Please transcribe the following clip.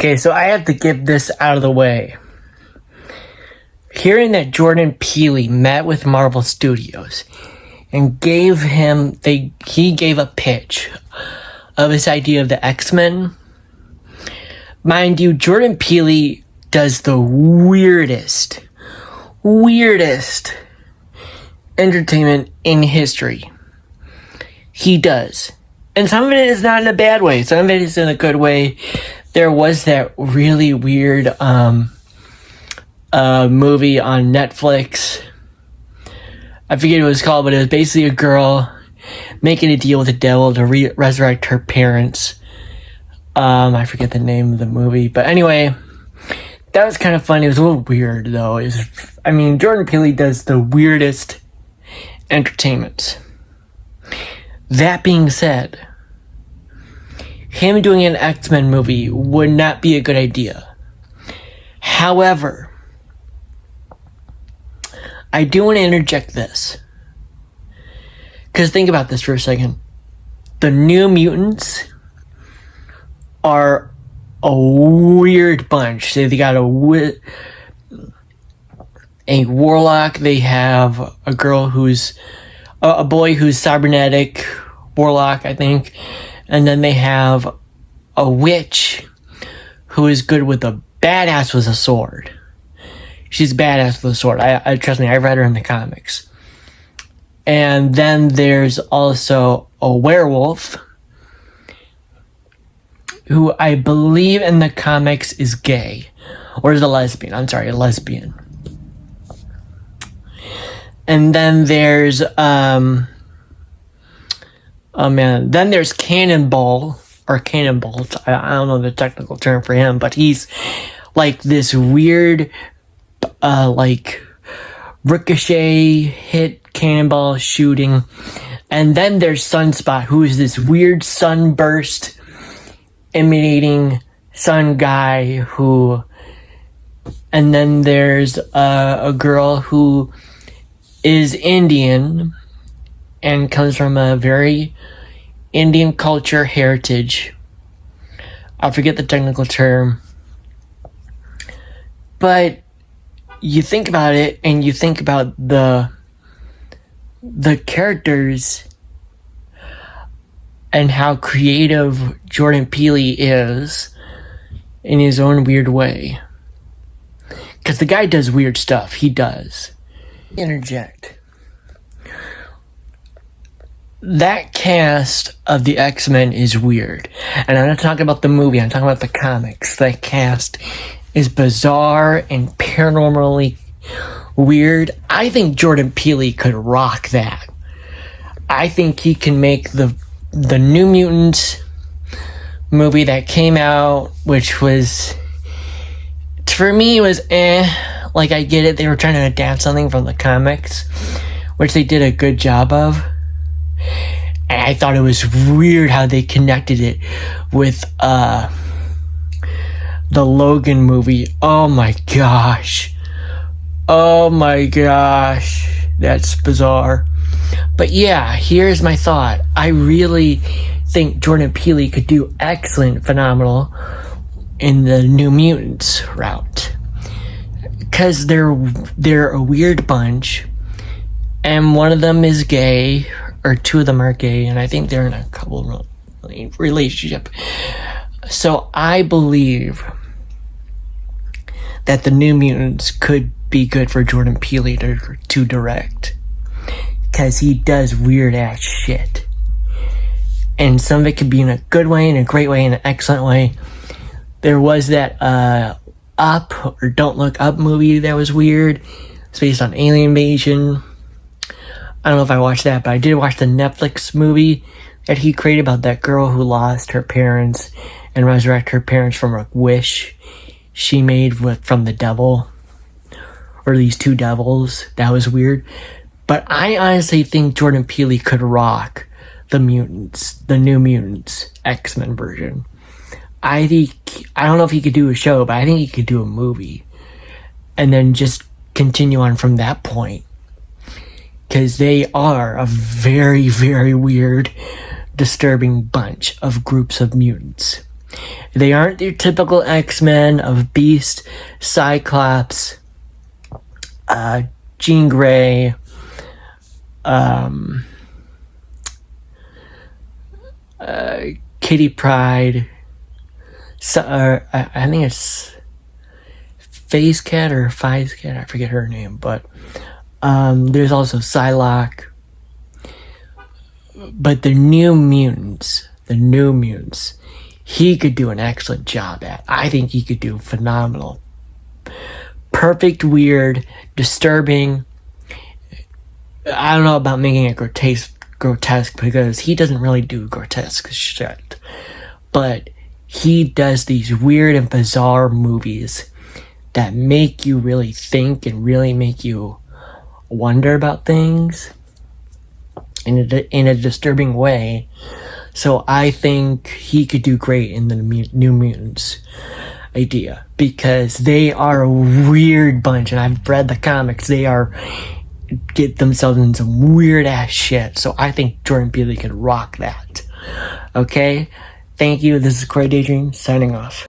Okay, so I have to get this out of the way. Hearing that Jordan Peele met with Marvel Studios and he gave a pitch of his idea of the X-Men. Mind you, Jordan Peele does the weirdest entertainment in history. He does. And some of it is not in a bad way. Some of it is in a good way. There was that really weird movie on Netflix. I forget what it was called, but it was basically a girl making a deal with the devil to resurrect her parents. I forget the name of the movie. But anyway, that was kind of fun. It was a little weird, though. Jordan Peele does the weirdest entertainment. That being said, him doing an X-Men movie would not be a good idea. However, I do want to interject this. Because think about this for a second. The New Mutants are a weird bunch. They got a warlock. They have a girl who's a boy who's cybernetic warlock, I think. And then they have a witch who is good with a badass with a sword. She's badass with a sword. I trust me, I've read her in the comics. And then there's also a werewolf who I believe in the comics is gay. Or is a lesbian. I'm sorry, a lesbian. And then there's then there's Cannonball, or Cannonbolt. I don't know the technical term for him, but he's like this weird, ricochet hit cannonball shooting. And then there's Sunspot, who is this weird sunburst emanating sun guy and then there's a girl who is Indian and comes from a very Indian culture heritage. I forget the technical term. But you think about it, and you think about the characters and how creative Jordan Peele is in his own weird way. Because the guy does weird stuff. He does. Interject. That cast of the X-Men is weird. And I'm not talking about the movie, I'm talking about the comics. That cast is bizarre and paranormally weird. I think Jordan Peele could rock that. I think he can make the New Mutants movie that came out, which was, for me, was like, I get it, they were trying to adapt something from the comics, which they did a good job of. And I thought it was weird how they connected it with the Logan movie. Oh my gosh, that's bizarre. But yeah, here's my thought. I really think Jordan Peele could do phenomenal in the New Mutants route, because they're a weird bunch, and one of them is gay, or two of them are gay, and I think they're in a couple relationship. So I believe that the New Mutants could be good for Jordan Peele to direct, because he does weird ass shit, and some of it could be in a good way, in a great way, in an excellent way. There was that Up, or Don't Look Up movie that was weird. It's based on alien invasion. I don't know if I watched that, but I did watch the Netflix movie that he created about that girl who lost her parents and resurrected her parents from a wish she made from the devil, or these two devils. That was weird. But I honestly think Jordan Peele could rock the New Mutants X-Men version. I don't know if he could do a show, but I think he could do a movie, and then just continue on from that point. Because they are a very, very weird, disturbing bunch of groups of mutants. They aren't your typical X-Men of Beast, Cyclops, Jean Grey, Kitty Pryde, I think it's Phase Cat or Phase Cat, I forget her name, but there's also Psylocke. But the New Mutants, he could do an excellent job at. I think he could do phenomenal. Perfect, weird, disturbing. I don't know about making it grotesque because he doesn't really do grotesque shit. But he does these weird and bizarre movies that make you really think and really make you wonder about things in a disturbing way. So I think he could do great in the New Mutants idea because they are a weird bunch, and I've read the comics. They get themselves in some weird ass shit. So I think Jordan Peele could rock that. Okay? Thank you. This is Corey Daydream signing off.